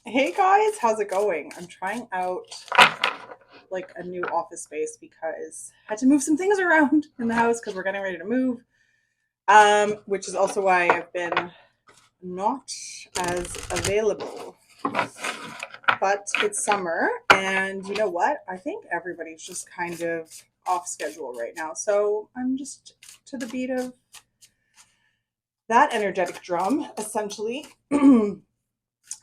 Hey guys, how's it going? I'm trying out like a new office space because I had to move some things around in the house because we're getting ready to move. Which is also why I've been not as available. But it's summer, and you know what? I think everybody's just kind of off schedule right now. So I'm just to the beat of that energetic drum, essentially.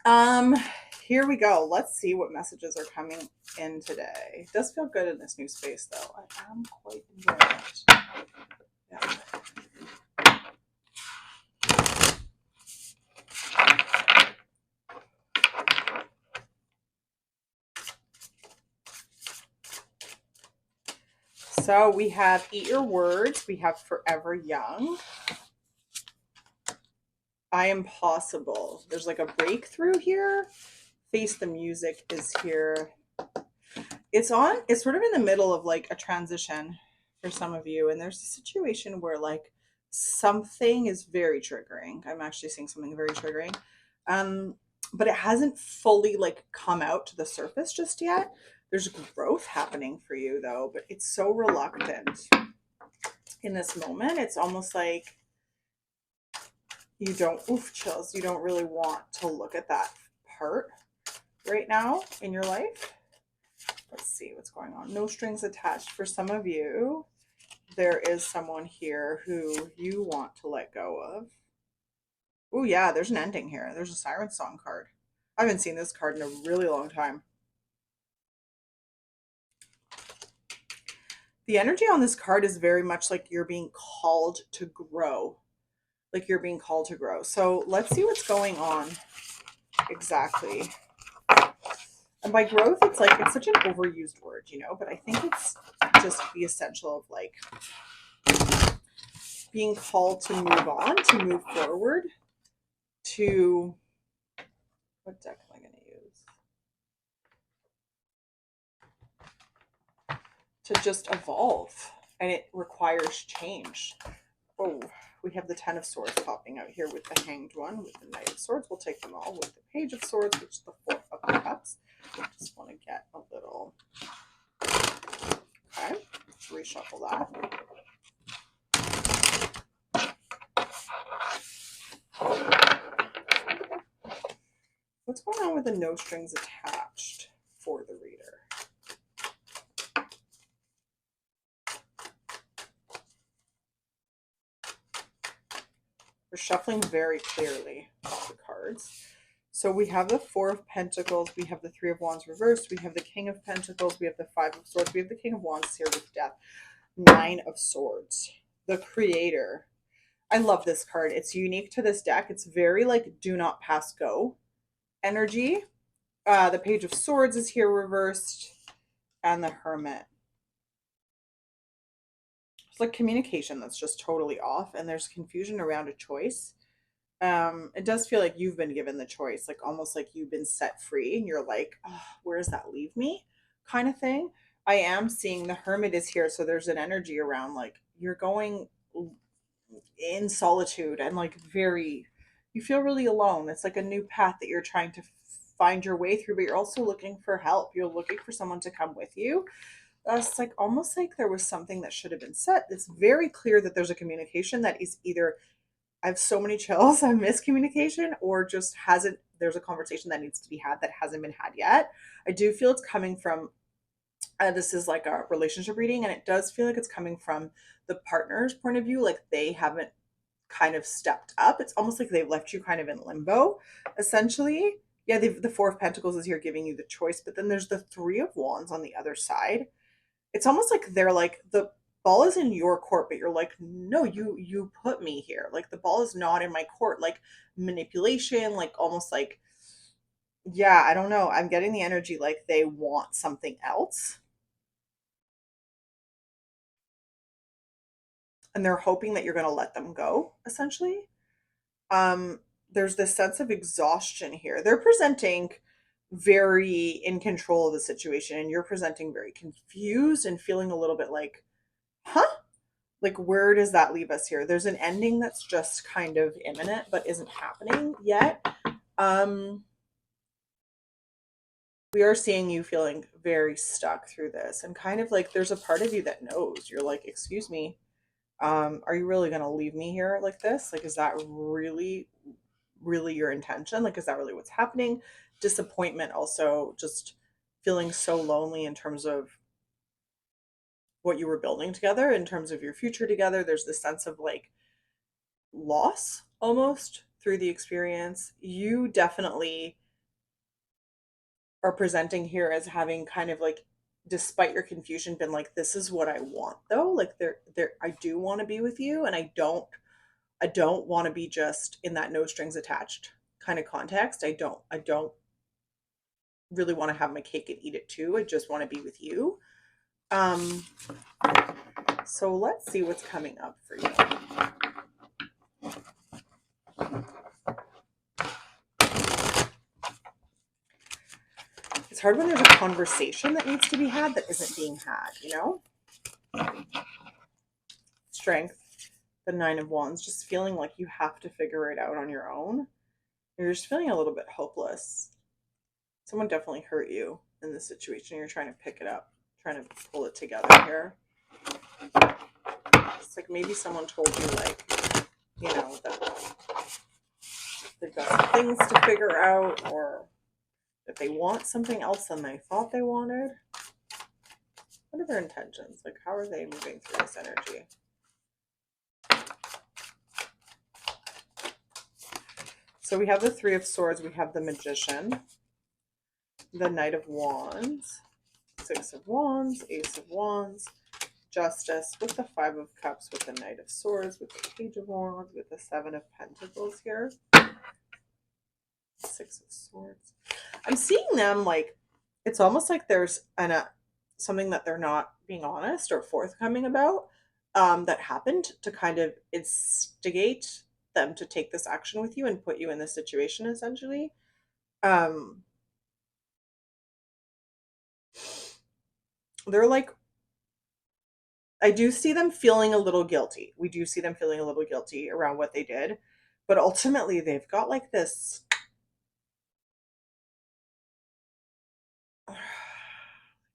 Um, Here we go. Let's see what messages are coming in today. It does feel good in this new space, though. I am quite enjoying it. Yeah. So we have Eat Your Words. We have Forever Young. I Am Possible. There's like a breakthrough here. Face the Music is here. It's sort of in the middle of like a transition for some of you, and there's a situation where like something is very triggering. I'm actually seeing something very triggering. um but it hasn't fully like come out to the surface just yet. There's growth happening for you though, but it's so reluctant in this moment. It's almost like you don't, oof, chills, you don't really want to look at that part right now in your life. Let's see what's going on. No strings attached. For some of you, there is someone here who you want to let go of. Oh, yeah, there's an ending here. There's a siren song card. I haven't seen this card in a really long time. The energy on this card is very much like you're being called to grow. Like you're being called to grow. So let's see what's going on exactly. And by growth, it's like, it's such an overused word, but I think it's just the essential of like being called to move on, to move forward, to, what deck am I going to use? To just evolve. And it requires change. Oh, we have the Ten of Swords popping out here with the Hanged One, with the Knight of Swords. We'll take them all with the Page of Swords, which is the Four of Cups. Just want to get a little. Okay, let's reshuffle that. What's going on with the no strings attached for the reader? We're shuffling very clearly the cards. So we have the Four of Pentacles, we have the Three of Wands reversed, we have the King of Pentacles, we have the Five of Swords, we have the King of Wands here with Death, Nine of Swords, the Creator. I love this card. It's unique to this deck. It's very like do not pass go energy. The Page of Swords is here reversed, and the Hermit. It's like communication that's just totally off, and there's confusion around a choice. It does feel like you've been given the choice, like almost like you've been set free, and you're like, oh, where does that leave me? Kind of thing. I am seeing the Hermit is here, so there's an energy around like you're going in solitude and like very, you feel really alone. It's like a new path that you're trying to find your way through, but you're also looking for help. You're looking for someone to come with you. It's like almost like there was something that should have been said. It's very clear that there's a communication that is either, I have so many chills on miscommunication, or just hasn't, there's a conversation that needs to be had that hasn't been had yet. I do feel it's coming from, this is like a relationship reading, and it does feel like it's coming from the partner's point of view. Like they haven't kind of stepped up. It's almost like they've left you kind of in limbo, essentially. Yeah, the Four of Pentacles is here giving you the choice, but then there's the Three of Wands on the other side. It's almost like they're like, the ball is in your court, but you're like, no, you put me here. Like the ball is not in my court. Like manipulation, like almost like, yeah, I don't know. I'm getting the energy like they want something else, and they're hoping that you're going to let them go, essentially. There's this sense of exhaustion here. They're presenting very in control of the situation, and you're presenting very confused and feeling a little bit like, huh? Like, where does that leave us here? There's an ending that's just kind of imminent, but isn't happening yet. Um, We are seeing you feeling very stuck through this, and kind of like there's a part of you that knows. You're like, excuse me, are you really going to leave me here like this? Like, is that really your intention? Like, is that really what's happening? Disappointment, also just feeling so lonely in terms of what you were building together, in terms of your future together. There's this sense of like loss almost through the experience. You definitely are presenting here as having kind of like, despite your confusion, been like, this is what I want though. Like, there I do want to be with you, and I don't want to be just in that no strings attached kind of context. I don't really want to have my cake and eat it too. I just want to be with you. Um, so let's see what's coming up for you. It's hard when there's a conversation that needs to be had that isn't being had, you know? Strength, the Nine of Wands, just feeling like you have to figure it out on your own. You're just feeling a little bit hopeless. Someone definitely hurt you in this situation. You're trying to pick it up, trying to pull it together here. It's like maybe someone told you, like, you know, that they've got some things to figure out, or that they want something else than they thought they wanted. What are their intentions? Like, how are they moving through this energy? So we have the Three of Swords, we have the Magician, the Knight of Wands, Six of Wands, Ace of Wands, Justice, with the Five of Cups, with the Knight of Swords, with the Page of Wands, with the Seven of Pentacles here. Six of Swords. I'm seeing them like, it's almost like there's something that they're not being honest or forthcoming about, that happened to kind of instigate them to take this action with you and put you in this situation, essentially. They're like, I do see them feeling a little guilty. We do see them feeling a little guilty around what they did, but ultimately they've got like this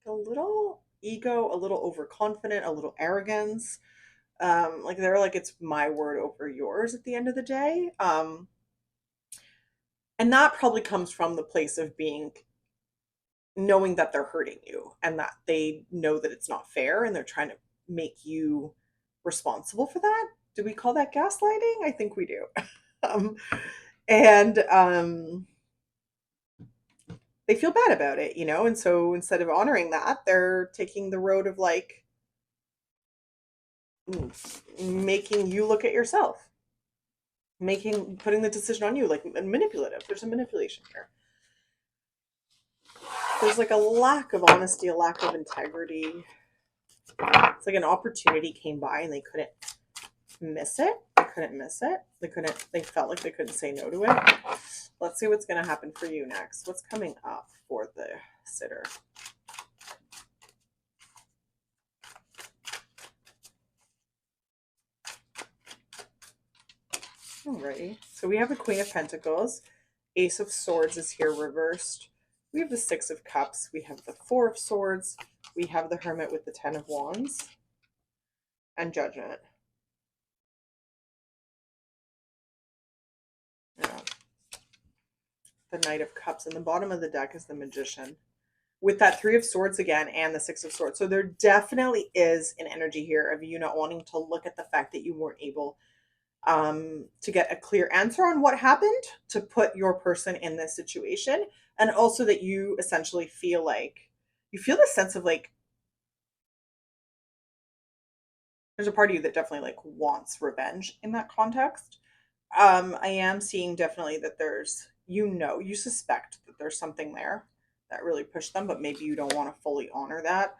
a little ego, a little overconfident, a little arrogance. Like they're like, it's my word over yours at the end of the day. And that probably comes from the place of being, knowing that they're hurting you and that they know that it's not fair and they're trying to make you responsible for that. Do we call that gaslighting? I think we do. um, and they feel bad about it, you know? And so instead of honoring that, they're taking the road of like making you look at yourself, putting the decision on you, like manipulative. There's a manipulation here. There's like a lack of honesty, a lack of integrity. It's like an opportunity came by and they couldn't miss it. They felt like they couldn't say no to it. Let's see what's going to happen for you next. What's coming up for the sitter? Alrighty. So we have the Queen of Pentacles. Ace of Swords is here reversed. We have the Six of Cups. We have the Four of Swords. We have the Hermit with the Ten of Wands. And Judgment. Yeah. The Knight of Cups. And the bottom of the deck is the Magician, with that Three of Swords again and the Six of Swords. So there definitely is an energy here of you not wanting to look at the fact that you weren't able to get a clear answer on what happened to put your person in this situation. And also that you essentially feel like, you feel this sense of like, there's a part of you that definitely like wants revenge in that context. I am seeing definitely that there's, you suspect that there's something there that really pushed them, but maybe you don't want to fully honor that.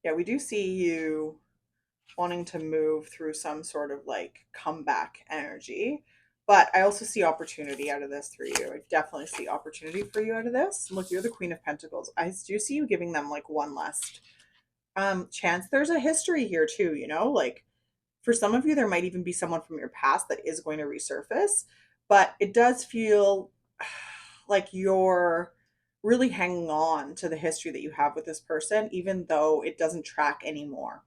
Yeah, we do see you wanting to move through some sort of like comeback energy, but I also see opportunity out of this for you. I definitely see opportunity for you out of this. Look, you're the Queen of Pentacles. I do see you giving them like one last chance. There's a history here too, you know, like for some of you there might even be someone from your past that is going to resurface. but it does feel like you're really hanging on to the history that you have with this person, even though it doesn't track anymore.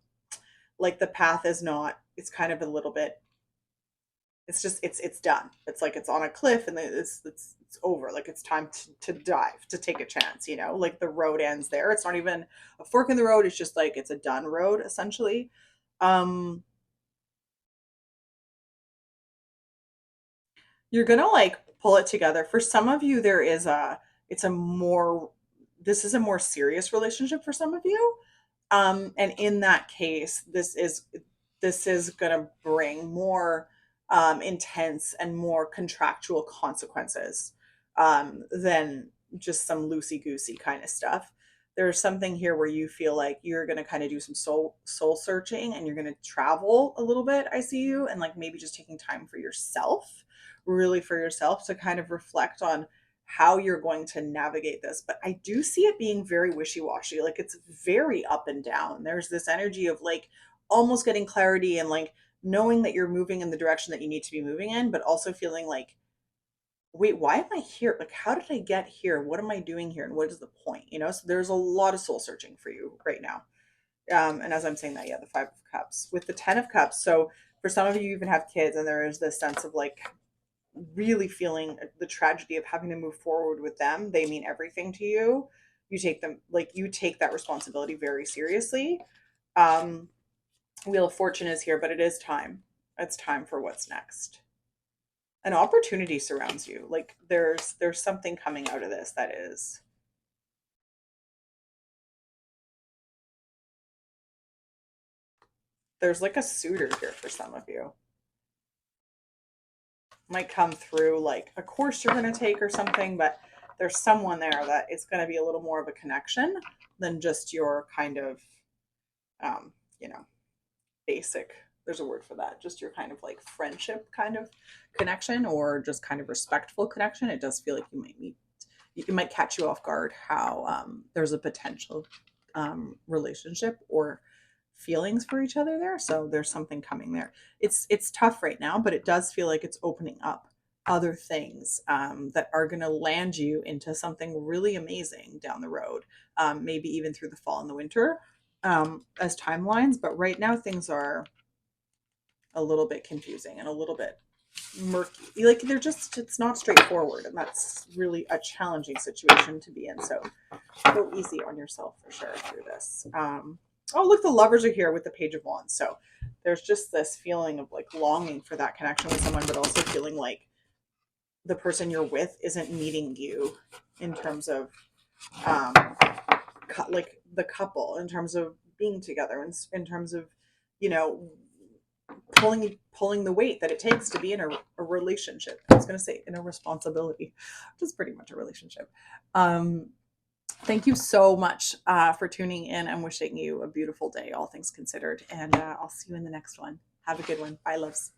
Like the path is not, it's kind of a little bit, it's just, it's done. It's like it's on a cliff and it's over. Like it's time to dive, to take a chance, you know, like the road ends there. It's not even a fork in the road. It's just like, it's a done road essentially. Um, you're gonna like pull it together. For some of you, there is a, it's a more, this is a more serious relationship for some of you. And in that case, this is gonna bring more intense and more contractual consequences than just some loosey goosey kind of stuff. There's something here where you feel like you're gonna kind of do some soul searching, and you're gonna travel a little bit. I see you, and like maybe just taking time for yourself, really for yourself, to kind of reflect on how you're going to navigate this. But I do see it being very wishy-washy. Like it's very up and down. There's this energy of like almost getting clarity and like knowing that you're moving in the direction that you need to be moving in, but also feeling like, wait, why am I here? Like, how did I get here? What am I doing here? And what is the point? You know, so there's a lot of soul searching for you right now. And as I'm saying that, yeah, the 5 of Cups with the 10 of Cups. So for some of you even have kids, and there is this sense of like really feeling the tragedy of having to move forward with them. They mean everything to you. You take them, like you take that responsibility very seriously. Um, Wheel of Fortune is here, but it is time. It's time for what's next. An opportunity surrounds you. Like there's something coming out of this that is, there's like a suitor here for some of you. Might come through like a course you're going to take or something, but there's someone there that it's going to be a little more of a connection than just your kind of um, you know, basic, there's a word for that, just your kind of like friendship kind of connection, or just kind of respectful connection. It does feel like you might meet, it might catch you off guard how there's a potential relationship or feelings for each other there. So there's something coming there. It's tough right now, but it does feel like it's opening up other things that are going to land you into something really amazing down the road, maybe even through the fall and the winter as timelines. But right now things are a little bit confusing and a little bit murky. Like they're just, it's not straightforward, and that's really a challenging situation to be in. So go easy on yourself for sure through this. Oh, look, the lovers are here with the Page of Wands. So there's just this feeling of like longing for that connection with someone, but also feeling like the person you're with isn't meeting you in terms of um, like the couple, in terms of being together, in terms of, you know, pulling the weight that it takes to be in a relationship. I was going to say in a responsibility, which is pretty much a relationship. Um, Thank you so much for tuning in. I'm wishing you a beautiful day, all things considered. And I'll see you in the next one. Have a good one. Bye, loves.